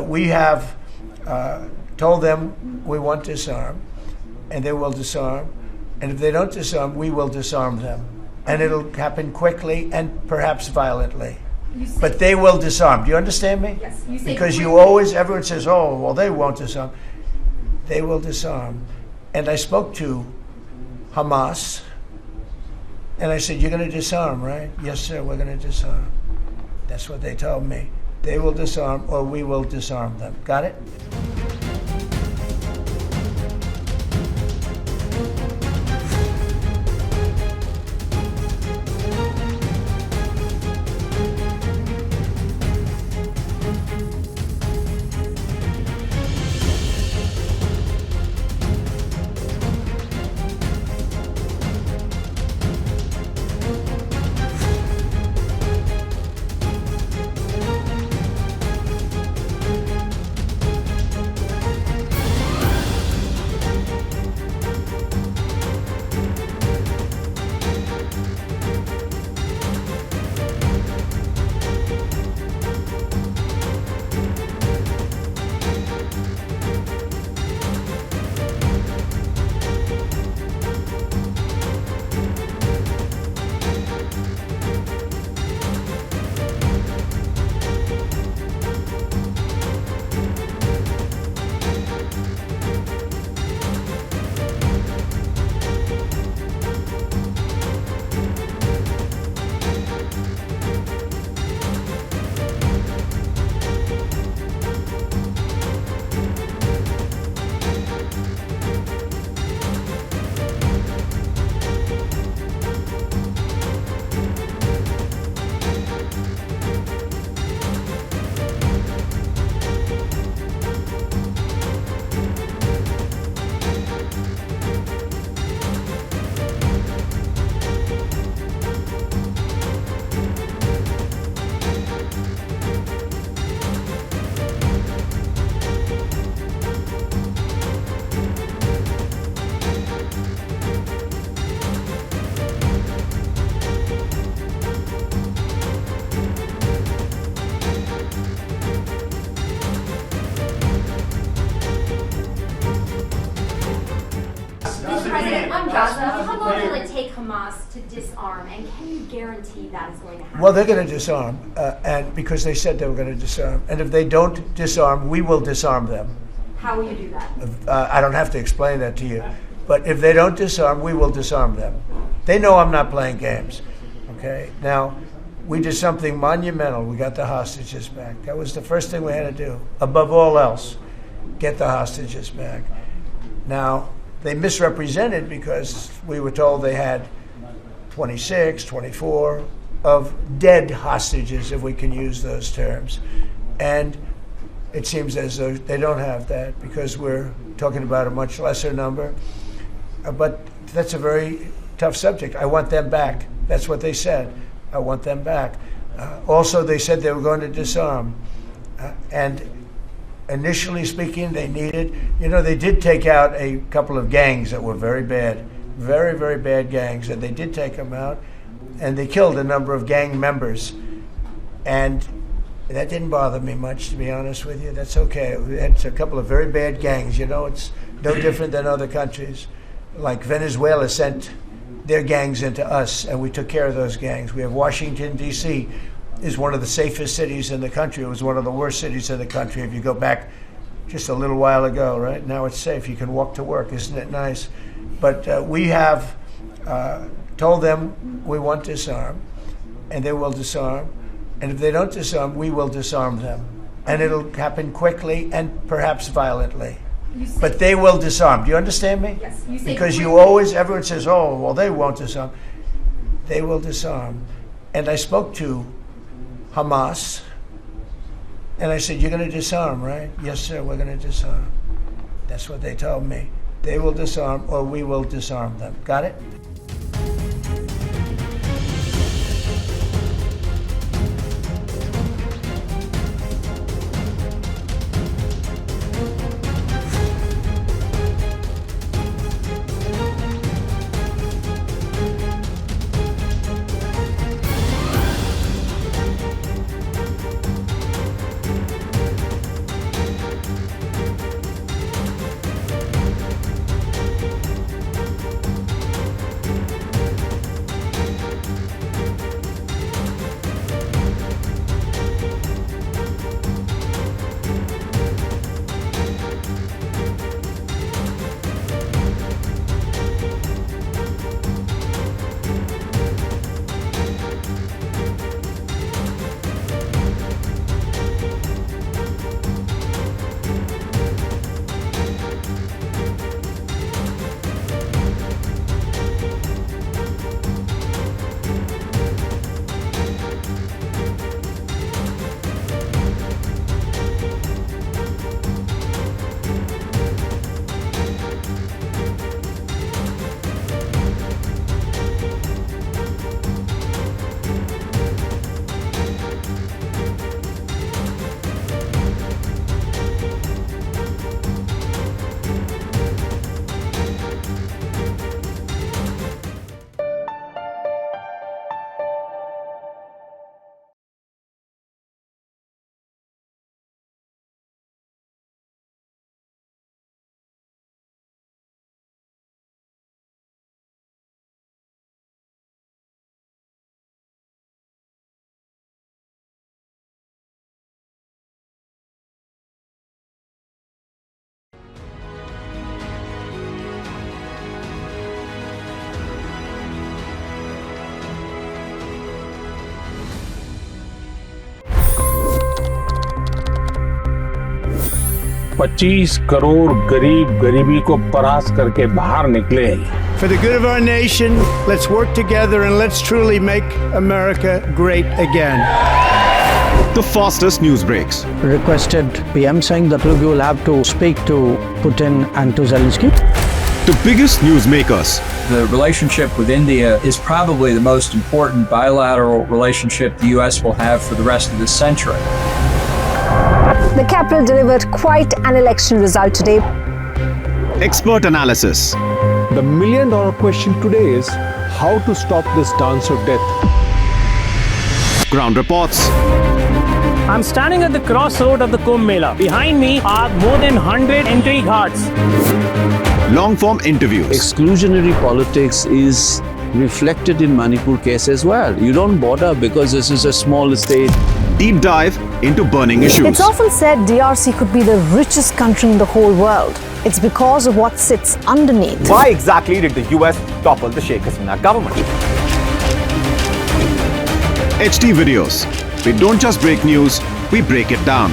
we have told them we want disarm, and they will disarm. And if they don't disarm, we will disarm them. And it'll happen quickly and perhaps violently. But they will disarm. Do you understand me? Yes. You say because everyone says, oh, well, they won't disarm. They will disarm. And I spoke to Hamas, and I said, you're going to disarm, right? Yes, sir, we're going to disarm. That's what they told me. They will disarm, or we will disarm them. Got it? On Gaza, how long will it take Hamas to disarm, and can you guarantee that is going to happen? Well, they're going to disarm, and because they said they were going to disarm. And if they don't disarm, we will disarm them. How will you do that? I don't have to explain that to you. But if they don't disarm, we will disarm them. They know I'm not playing games. Okay? Now, we did something monumental. We got the hostages back. That was the first thing we had to do. Above all else, get the hostages back. Now, they misrepresented because we were told they had 26, 24 of dead hostages, if we can use those terms. And it seems as though they don't have that because we're talking about a much lesser number. But that's a very tough subject. I want them back. That's what they said. I want them back. Also, they said they were going to disarm. And initially speaking, they needed, they did take out a couple of gangs that were very bad, very, very bad gangs, and they did take them out, and they killed a number of gang members. And that didn't bother me much, to be honest with you. That's okay. It's a couple of very bad gangs. It's no different than other countries. Like Venezuela sent their gangs into us, and we took care of those gangs. We have Washington, D.C., is one of the safest cities in the country. It was one of the worst cities in the country if you go back just a little while ago, right? Now it's safe. You can walk to work. Isn't it nice? But we have told them we want disarm, and they will disarm. And if they don't disarm, we will disarm them. And it'll happen quickly and perhaps violently. But they will disarm. Do you understand me? Yes. Because everyone says, oh, well, they won't disarm. They will disarm. And I spoke to Hamas, and I said, you're going to disarm, right? Yes, sir, we're going to disarm. That's what they told me. They will disarm, or we will disarm them. Got it? 25 crore गरीब गरीबी को परास्त करके बाहर निकले। For the good of our nation, let's work together and let's truly make America great again. The fastest news breaks. Requested PM saying that look, you will have to speak to Putin and to Zelensky. The biggest newsmakers. The relationship with India is probably the most important bilateral relationship the U.S. will have for the rest of this century. The capital delivered quite an election result today. Expert analysis. The million-dollar question today is how to stop this dance of death. Ground reports. I'm standing at the crossroad of the Kumbh Mela. Behind me are more than 100 entry ghats. Long-form interviews. Exclusionary politics is reflected in Manipur case as well. You don't bother because this is a small state. Deep dive into burning issues. It's often said DRC could be the richest country in the whole world. It's because of what sits underneath. Why exactly did the US topple the Sheikh Hasina government? HT videos. We don't just break news, we break it down.